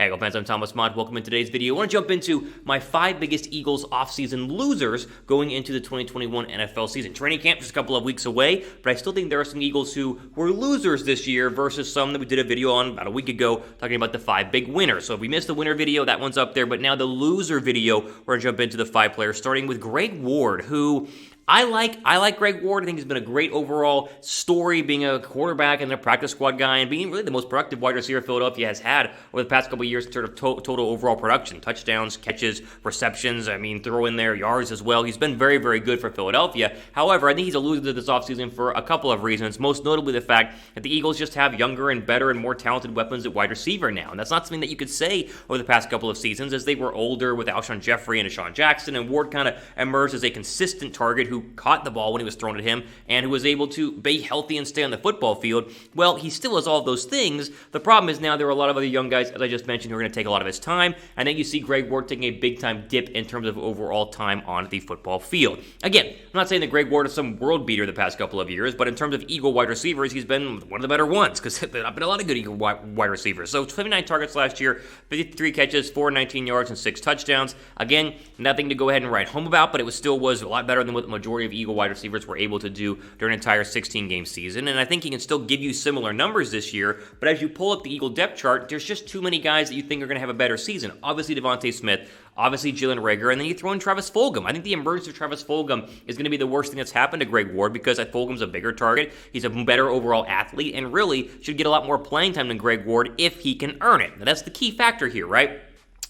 Hey, Eagle fans, I'm Thomas Mott. Welcome in today's video. I want to jump into my 5 biggest Eagles offseason losers going into the 2021 NFL season. Training camp just a couple of weeks away, but I still think there are some Eagles who were losers this year versus some that we did a video on about a week ago talking about the 5 big winners. So if we missed the winner video, that one's up there, but now the loser video, we're going to jump into the 5 players, starting with Greg Ward, who I like Greg Ward. I think he's been a great overall story, being a quarterback and a practice squad guy and being really the most productive wide receiver Philadelphia has had over the past couple of years in terms of total overall production. Touchdowns, catches, receptions, throw in there yards as well. He's been very, very good for Philadelphia. However, I think he's a loser this offseason for a couple of reasons, most notably the fact that the Eagles just have younger and better and more talented weapons at wide receiver now. And that's not something that you could say over the past couple of seasons, as they were older with Alshon Jeffrey and Deshaun Jackson, and Ward kind of emerged as a consistent target who caught the ball when it was thrown at him and who was able to be healthy and stay on the football field. Well, he still has all of those things. The problem is now there are a lot of other young guys, as I just mentioned, who are going to take a lot of his time, and then you see Greg Ward taking a big-time dip in terms of overall time on the football field. Again, I'm not saying that Greg Ward is some world beater the past couple of years, but in terms of Eagle wide receivers, he's been one of the better ones, because there have been a lot of good Eagle wide receivers. So 29 targets last year, 53 catches, 419 yards, and 6 touchdowns. Again, nothing to go ahead and write home about, but it was a lot better than what the majority of Eagle wide receivers were able to do during an entire 16-game season, and I think he can still give you similar numbers this year, but as you pull up the Eagle depth chart, there's just too many guys that you think are going to have a better season. Obviously, Devontae Smith, obviously Jalen Reagor, and then you throw in Travis Fulgham. I think the emergence of Travis Fulgham is going to be the worst thing that's happened to Greg Ward, because Fulgham's a bigger target, he's a better overall athlete, and really should get a lot more playing time than Greg Ward if he can earn it. Now, that's the key factor here, right?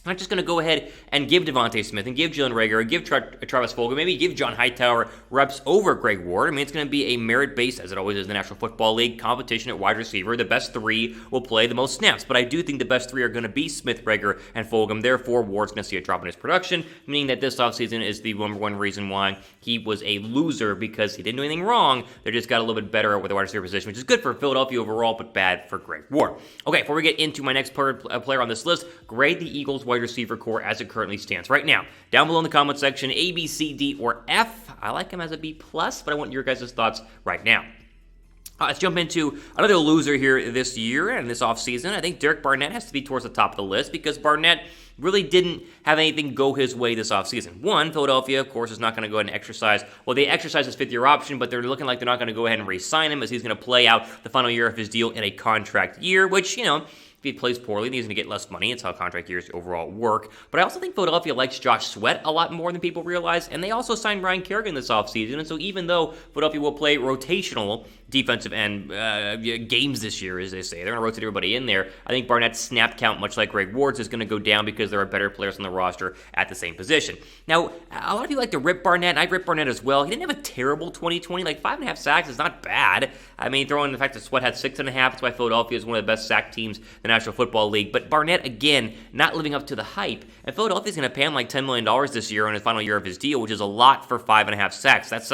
I'm not just going to go ahead and give Devontae Smith and give Jalen Reagor and give Travis Fulgham, maybe give John Hightower reps over Greg Ward. It's going to be a merit-based, as it always is in the National Football League, competition at wide receiver. The best 3 will play the most snaps, but I do think the best 3 are going to be Smith, Reagor, and Fulgham. Therefore, Ward's going to see a drop in his production, meaning that this offseason is the number one reason why he was a loser, because he didn't do anything wrong. They just got a little bit better with the wide receiver position, which is good for Philadelphia overall, but bad for Greg Ward. Okay, before we get into my next player on this list, grade the Eagles wide receiver core as it currently stands right now. Down below in the comment section, A, B, C, D, or F. I like him as a B+, but I want your guys' thoughts right now. Let's jump into another loser here this year and this offseason. I think Derek Barnett has to be towards the top of the list, because Barnett really didn't have anything go his way this offseason. One, Philadelphia, of course, is not going to go ahead and exercise. Well, they exercise his 5th-year option, but they're looking like they're not going to go ahead and re-sign him, as he's going to play out the final year of his deal in a contract year, which, if he plays poorly, he's going to get less money. It's how contract years overall work. But I also think Philadelphia likes Josh Sweat a lot more than people realize, and they also signed Ryan Kerrigan this offseason. And so even though Philadelphia will play rotational defensive end games this year, as they say, they're going to rotate everybody in there, I think Barnett's snap count, much like Greg Ward's, is going to go down because there are better players on the roster at the same position. Now, a lot of you like to rip Barnett, and I rip Barnett as well. He didn't have a terrible 2020. 5.5 sacks is not bad. Throwing in the fact that Sweat had 6.5, that's why Philadelphia is one of the best sack teams in the National Football League. But Barnett, again, not living up to the hype. And Philadelphia's going to pay him $10 million this year on his final year of his deal, which is a lot for 5.5 sacks. That's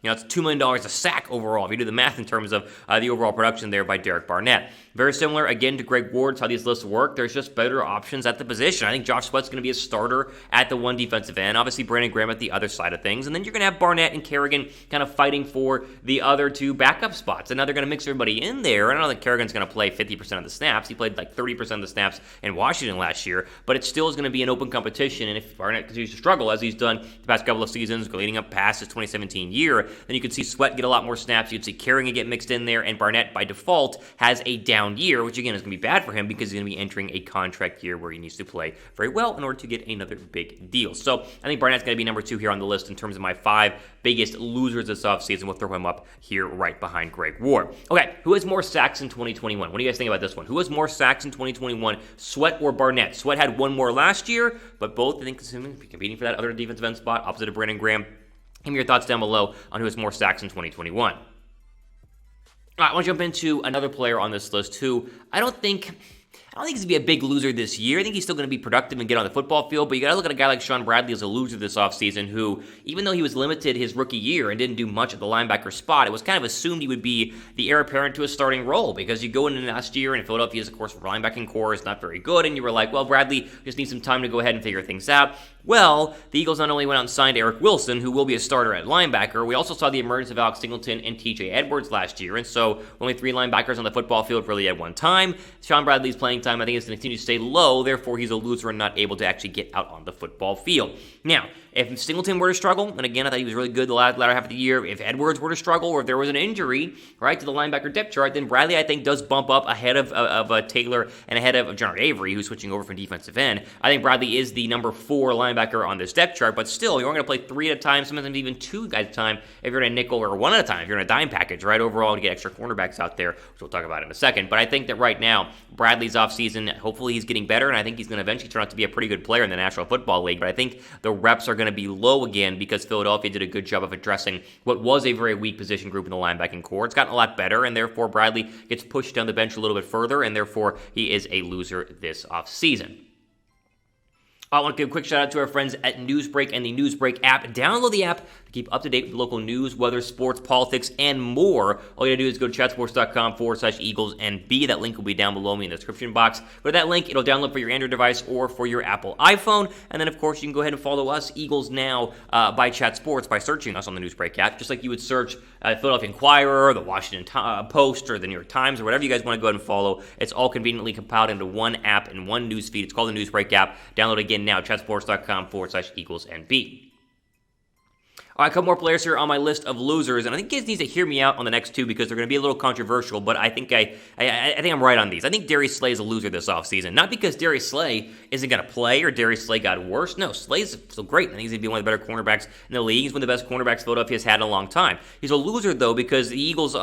it's $2 million a sack overall, if you do the math in terms of the overall production there by Derek Barnett. Very similar, again, to Greg Ward's how these lists work. There's just better options at the position. I think Josh Sweat's going to be a starter at the one defensive end. Obviously, Brandon Graham at the other side of things. And then you're going to have Barnett and Kerrigan kind of fighting for the other 2 backup spots. And now they're going to mix everybody in there. I don't know that Kerrigan's going to play 50% of the snaps. He played 30% of the snaps in Washington last year. But it still is going to be an open competition. And if Barnett continues to struggle, as he's done the past couple of seasons, leading up past his 2017 year, then you could see Sweat get a lot more snaps. You'd see Kerrigan get mixed in there. And Barnett, by default, has a down year, which again is going to be bad for him because he's going to be entering a contract year where he needs to play very well in order to get another big deal. So I think Barnett's going to be number 2 here on the list in terms of my 5 biggest losers this offseason. We'll throw him up here right behind Greg Ward. Okay, who has more sacks in 2021? What do you guys think about this one? Who has more sacks in 2021, Sweat or Barnett? Sweat had 1 more last year, but both, I think, competing for that other defensive end spot opposite of Brandon Graham. Give me your thoughts down below on who has more sacks in 2021. All right, I want to jump into another player on this list who I don't think he's going to be a big loser this year. I think he's still going to be productive and get on the football field, but you got to look at a guy like Shaun Bradley as a loser this offseason who, even though he was limited his rookie year and didn't do much at the linebacker spot, it was kind of assumed he would be the heir apparent to a starting role, because you go into last year and Philadelphia's, of course, linebacking core is not very good, and you were like, well, Bradley just needs some time to go ahead and figure things out. Well, the Eagles not only went out and signed Eric Wilson, who will be a starter at linebacker, we also saw the emergence of Alex Singleton and TJ Edwards last year, and so only 3 linebackers on the football field really at one time. Shaun Bradley's playing playing time, I think, is going to continue to stay low. Therefore, he's a loser and not able to actually get out on the football field. Now, if Singleton were to struggle, and again, I thought he was really good the latter half of the year, if Edwards were to struggle, or if there was an injury, right, to the linebacker depth chart, then Bradley, I think, does bump up ahead of Taylor and ahead of John Avery, who's switching over from defensive end. I think Bradley is the number 4 linebacker on this depth chart, but still, you're going to play 3 at a time, sometimes even 2 guys at a time if you're in a nickel, or 1 at a time if you're in a dime package, right, overall, to get extra cornerbacks out there, which we'll talk about in a second. But I think that right now, Bradley's offseason, hopefully he's getting better, and I think he's going to eventually turn out to be a pretty good player in the National Football League, but I think the reps are going to be low again because Philadelphia did a good job of addressing what was a very weak position group in the linebacking core. It's gotten a lot better, and therefore Bradley gets pushed down the bench a little bit further, and therefore he is a loser this offseason. I want to give a quick shout out to our friends at Newsbreak and the Newsbreak app. Download the app to keep up to date with local news, weather, sports, politics, and more. All you gotta do is go to chatsports.com/EaglesNB. That link will be down below me in the description box. Go to that link, it'll download for your Android device or for your Apple iPhone. And then, of course, you can go ahead and follow us, Eagles Now, by Chat Sports, by searching us on the Newsbreak app, just like you would search Philadelphia Inquirer, the Washington Post, or the New York Times, or whatever you guys want to go ahead and follow. It's all conveniently compiled into one app and one news feed. It's called the Newsbreak app. Download again now, chatsports.com/EaglesNB. All right, a couple more players here on my list of losers, and I think you guys need to hear me out on the next 2 because they're going to be a little controversial, but I think I'm right on these. I think Darius Slay is a loser this offseason. Not because Darius Slay isn't going to play or Darius Slay got worse. No, Slay's still great. I think he's going to be one of the better cornerbacks in the league. He's one of the best cornerbacks Philadelphia has had in a long time. He's a loser, though, because the Eagles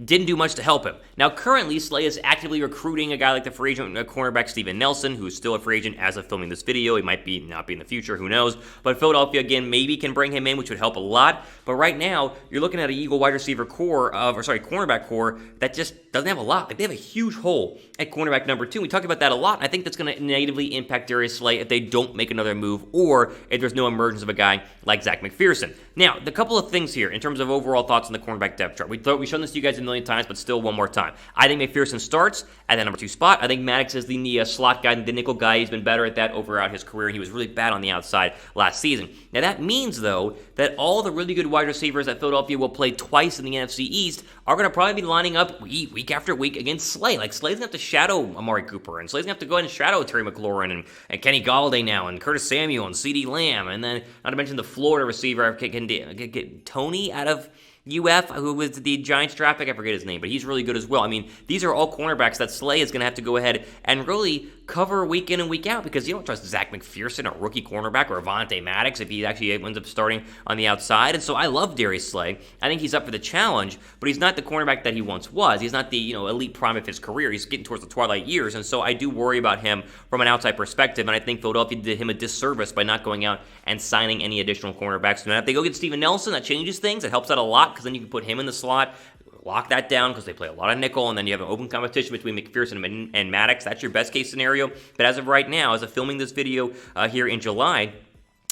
didn't do much to help him. Now, currently, Slay is actively recruiting a guy like the free agent cornerback Steven Nelson, who's still a free agent as of filming this video. He might not be in the future, who knows. But Philadelphia, again, maybe can bring him in, which would help a lot. But right now, you're looking at an Eagle wide receiver cornerback core that just doesn't have a lot. Like, they have a huge hole at cornerback number 2. We talked about that a lot, and I think that's going to negatively impact Darius Slay if they don't make another move or if there's no emergence of a guy like Zach McPherson. Now, the couple of things here in terms of overall thoughts on the cornerback depth chart. We've shown this to you guys a million times, but still one more time. I think McPherson starts at that number 2 spot. I think Maddox is the slot guy, the nickel guy. He's been better at that over his career, and he was really bad on the outside last season. Now, that means, though, that all the really good wide receivers that Philadelphia will play twice in the NFC East are going to probably be lining up week after week against Slay. Like, Slay's going to have to shadow Amari Cooper, and Slay's going to have to go ahead and shadow Terry McLaurin and Kenny Galladay now, and Curtis Samuel and CeeDee Lamb, and then not to mention the Florida receiver, get Tony out of UF, who was the Giants draft pick, I forget his name, but he's really good as well. I mean, these are all cornerbacks that Slay is going to have to go ahead and really cover week in and week out because you don't trust Zach McPherson, a rookie cornerback, or Avonte Maddox if he actually ends up starting on the outside. And so I love Darius Slay. I think he's up for the challenge, but he's not the cornerback that he once was. He's not the elite prime of his career. He's getting towards the twilight years, and so I do worry about him from an outside perspective, and I think Philadelphia did him a disservice by not going out and signing any additional cornerbacks. So now if they go get Steven Nelson, that changes things. It helps out a lot because then you can put him in the slot, lock that down because they play a lot of nickel, and then you have an open competition between McPherson and Maddox. That's your best case scenario. But as of right now, as of filming this video here in July,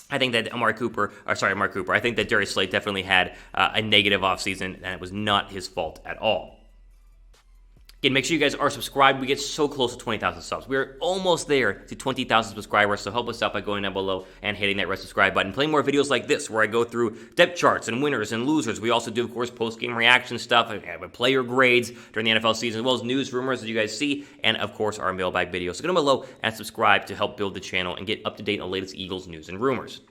I think that Amari Cooper. I think that Darius Slay definitely had a negative offseason, and it was not his fault at all. Again, make sure you guys are subscribed. We get so close to 20,000 subs. We're almost there to 20,000 subscribers, so help us out by going down below and hitting that red subscribe button. Playing more videos like this where I go through depth charts and winners and losers. We also do, of course, post-game reaction stuff, player grades during the NFL season, as well as news, rumors that you guys see, and, of course, our mailbag videos. So go down below and subscribe to help build the channel and get up to date on the latest Eagles news and rumors.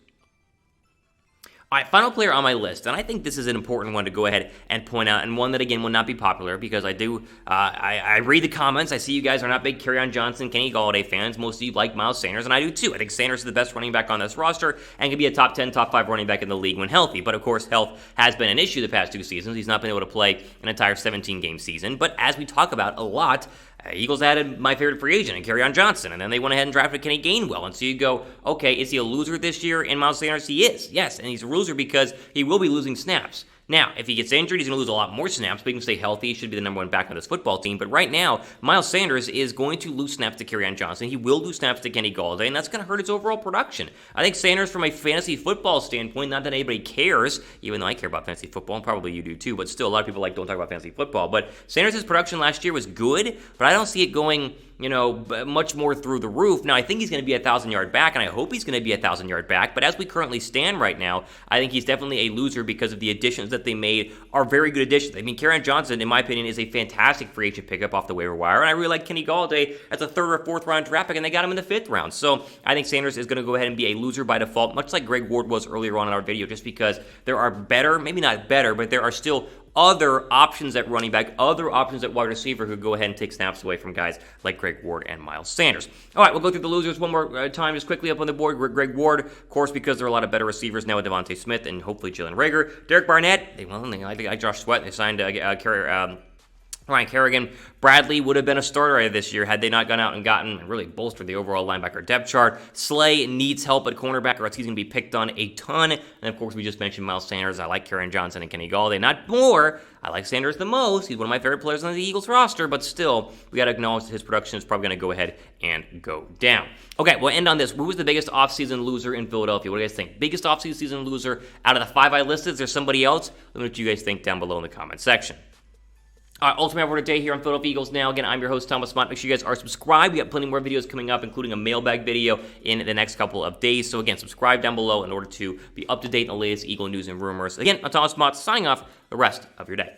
All right, final player on my list, and I think this is an important one to go ahead and point out, and one that, again, will not be popular because I do, I read the comments. I see you guys are not big Kerryon Johnson, Kenny Galladay fans. Most of you like Miles Sanders, and I do too. I think Sanders is the best running back on this roster and can be a top 10, top 5 running back in the league when healthy. But, of course, health has been an issue the past 2 seasons. He's not been able to play an entire 17-game season. But as we talk about a lot, Eagles added my favorite free agent, Kerryon Johnson, and then they went ahead and drafted Kenny Gainwell. And so you go, okay, is he a loser this year in Miles Sanders? He is, yes, and he's a loser because he will be losing snaps. Now, if he gets injured, he's going to lose a lot more snaps, but he can stay healthy. He should be the number 1 back on this football team. But right now, Miles Sanders is going to lose snaps to Kerryon Johnson. He will lose snaps to Kenny Galladay, and that's going to hurt his overall production. I think Sanders, from a fantasy football standpoint, not that anybody cares, even though I care about fantasy football, and probably you do too, but still, a lot of people don't talk about fantasy football. But Sanders' production last year was good, but I don't see it going much more through the roof. Now, I think he's going to be a 1,000-yard back, and I hope he's going to be a 1,000-yard back, but as we currently stand right now, I think he's definitely a loser because of the additions that they made are very good additions. I mean, Kerryon Johnson, in my opinion, is a fantastic free agent pickup off the waiver wire, and I really like Kenny Galladay as a 3rd or 4th round draft pick, and they got him in the 5th round. So I think Sanders is going to go ahead and be a loser by default, much like Greg Ward was earlier on in our video, just because there are better, maybe not better, but there are still other options at running back, other options at wide receiver who go ahead and take snaps away from guys like Greg Ward and Miles Sanders. All right, we'll go through the losers one more time, just quickly up on the board. Greg Ward, of course, because there are a lot of better receivers now with Devontae Smith and hopefully Jalen Reagor. Derek Barnett, they like Josh Sweat. They signed Ryan Kerrigan. Bradley would have been a starter this year had they not gone out and gotten and really bolstered the overall linebacker depth chart. Slay needs help at cornerback, or else he's going to be picked on a ton. And of course, we just mentioned Miles Sanders. I like Kerryon Johnson and Kenny Galladay. Not more. I like Sanders the most. He's one of my favorite players on the Eagles roster, but still, we got to acknowledge that his production is probably going to go ahead and go down. Okay, we'll end on this. Who was the biggest offseason loser in Philadelphia? What do you guys think? Biggest offseason loser out of the 5 I listed? Is there somebody else? Let me know what you guys think down below in the comment section. Ultimate Word of the Day here on Philadelphia Eagles Now. Again, I'm your host, Thomas Mott. Make sure you guys are subscribed. We got plenty more videos coming up, including a mailbag video in the next couple of days. So again, subscribe down below in order to be up to date on the latest Eagle news and rumors. Again, I'm Thomas Mott, signing off the rest of your day.